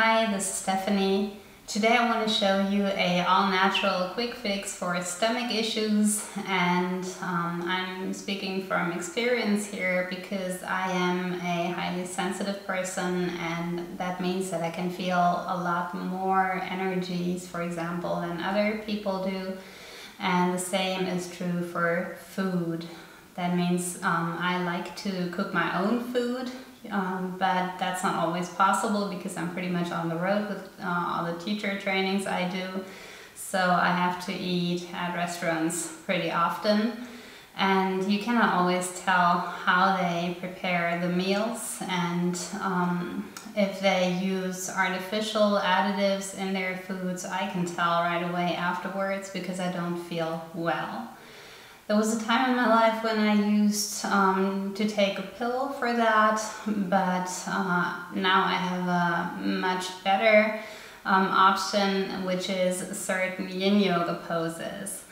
Hi, this is Stephanie. Today I want to show you a all-natural quick fix for stomach issues, and I'm speaking from experience here because I am a highly sensitive person, and that means that I can feel a lot more energies, for example, than other people do, and the same is true for food. That means I like to cook my own food. But that's not always possible because I'm pretty much on the road with all the teacher trainings I do. So I have to eat at restaurants pretty often. And you cannot always tell how they prepare the meals and if they use artificial additives in their foods. I can tell right away afterwards because I don't feel well. There was a time in my life when I used to take a pill for that, but now I have a much better option, which is certain yin yoga poses.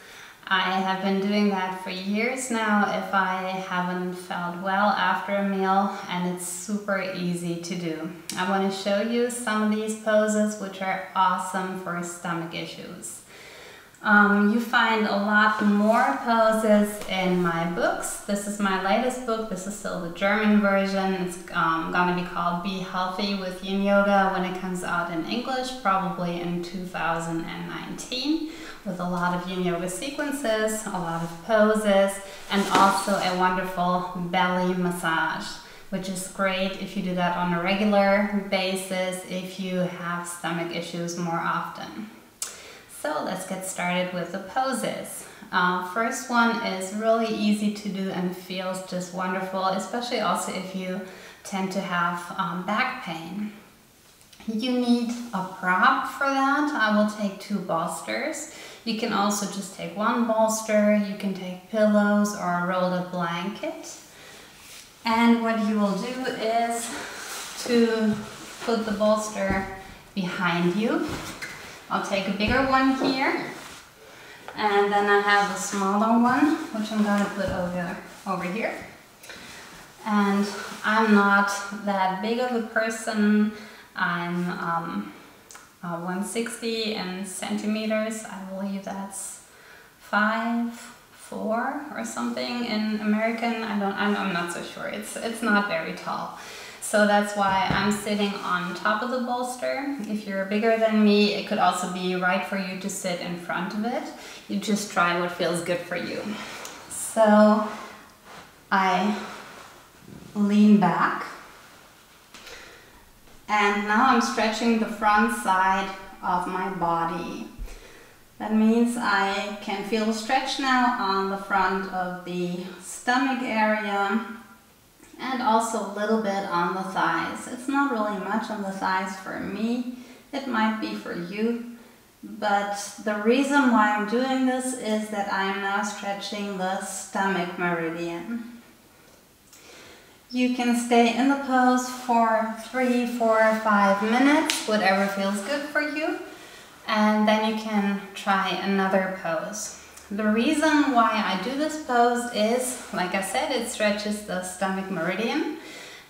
I have been doing that for years now if I haven't felt well after a meal, and it's super easy to do. I want to show you some of these poses which are awesome for stomach issues. You find a lot more poses in my books. This is my latest book. This is still the German version. It's going to be called Be Healthy with Yin Yoga when it comes out in English, probably in 2019, with a lot of yin yoga sequences, a lot of poses, and also a wonderful belly massage, which is great if you do that on a regular basis, if you have stomach issues more often. So let's get started with the poses. First one is really easy to do and feels just wonderful, especially also if you tend to have back pain. You need a prop for that. I will take 2 bolsters. You can also just take 1 bolster. You can take pillows or a rolled up blanket. And what you will do is to put the bolster behind you. I'll take a bigger one here, and then I have a smaller one, which I'm going to put over here. And I'm not that big of a person. I'm 160 in centimeters. I believe that's 5'4" or something in American. I'm not so sure. It's not very tall. So that's why I'm sitting on top of the bolster. If you're bigger than me, it could also be right for you to sit in front of it. You just try what feels good for you. So I lean back, and now I'm stretching the front side of my body. That means I can feel stretch now on the front of the stomach area, and also a little bit on the thighs. It's not really much on the thighs for me. It might be for you. But the reason why I'm doing this is that I'm now stretching the stomach meridian. You can stay in the pose for 3, 4, 5 minutes, whatever feels good for you. And then you can try another pose. The reason why I do this pose is, like I said, it stretches the stomach meridian.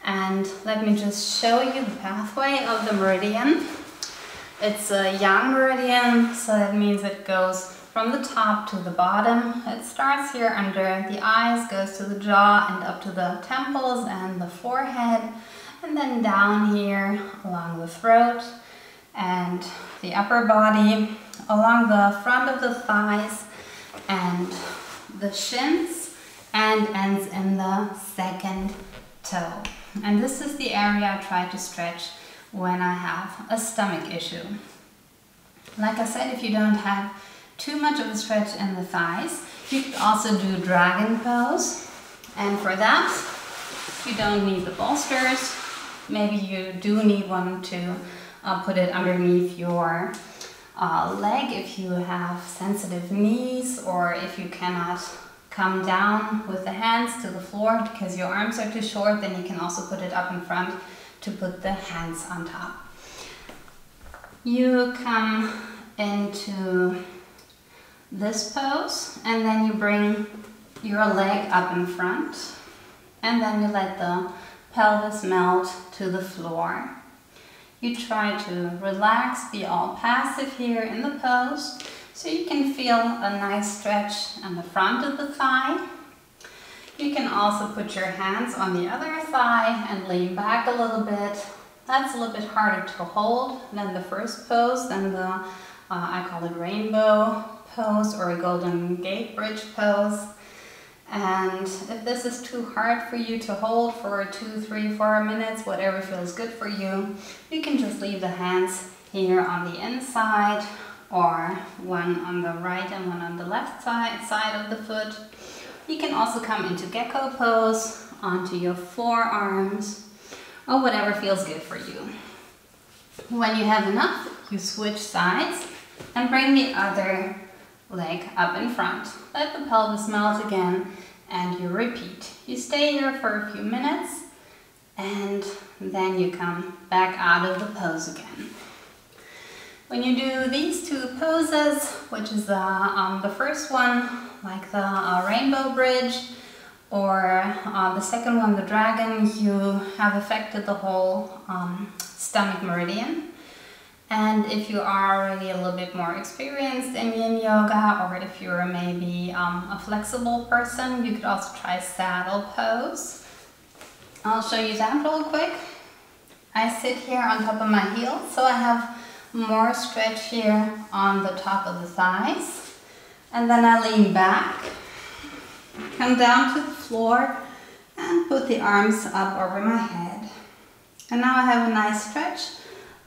And let me just show you the pathway of the meridian. It's a yang meridian, so that means it goes from the top to the bottom. It starts here under the eyes, goes to the jaw and up to the temples and the forehead, and then down here along the throat and the upper body, along the front of the thighs and the shins, and ends in the second toe. And this is the area I try to stretch when I have a stomach issue. Like I said, if you don't have too much of a stretch in the thighs, you could also do dragon pose. And for that, you don't need the bolsters. Maybe you do need one to put it underneath your leg if you have sensitive knees, or if you cannot come down with the hands to the floor because your arms are too short, then you can also put it up in front to put the hands on top. You come into this pose, and then you bring your leg up in front, and then you let the pelvis melt to the floor. You try to relax, be all passive here in the pose, so you can feel a nice stretch on the front of the thigh. You can also put your hands on the other thigh and lean back a little bit. That's a little bit harder to hold than the first pose, than the, I call it rainbow pose or a golden gate bridge pose. And if this is too hard for you to hold for 2, 3, 4 minutes, whatever feels good for you, you can just leave the hands here on the inside, or one on the right and one on the left side of the foot. You can also come into gecko pose, onto your forearms, or whatever feels good for you. When you have enough, you switch sides and bring the other leg up in front. Let the pelvis melt again and you repeat. You stay here for a few minutes and then you come back out of the pose again. When you do these two poses, which is the first one, like the rainbow bridge, or the second one, the dragon, you have affected the whole stomach meridian. And if you are already a little bit more experienced in yin yoga, or if you're maybe a flexible person, you could also try saddle pose. I'll show you that real quick. I sit here on top of my heels, so I have more stretch here on the top of the thighs. And then I lean back, come down to the floor, and put the arms up over my head. And now I have a nice stretch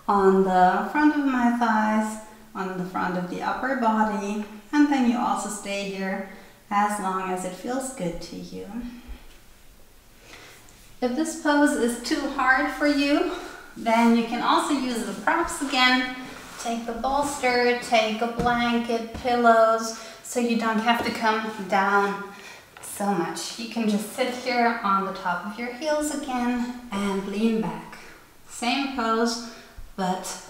on the front of my thighs, on the front of the upper body, and then you also stay here as long as it feels good to you. If this pose is too hard for you, then you can also use the props again. Take the bolster, take a blanket, pillows, so you don't have to come down so much. You can just sit here on the top of your heels again and lean back. Same pose, but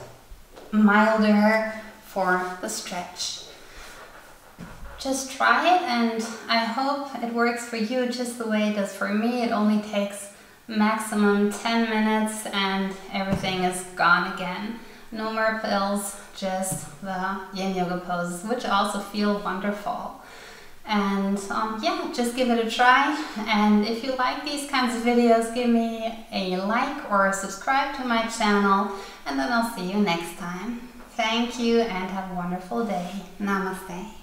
milder for the stretch. Just try it, and I hope it works for you just the way it does for me. It only takes maximum 10 minutes and everything is gone again. No more pills, just the yin yoga poses, which also feel wonderful. And yeah, just give it a try. And if you like these kinds of videos, give me a like or subscribe to my channel, and then I'll see you next time. Thank you and have a wonderful day. Namaste.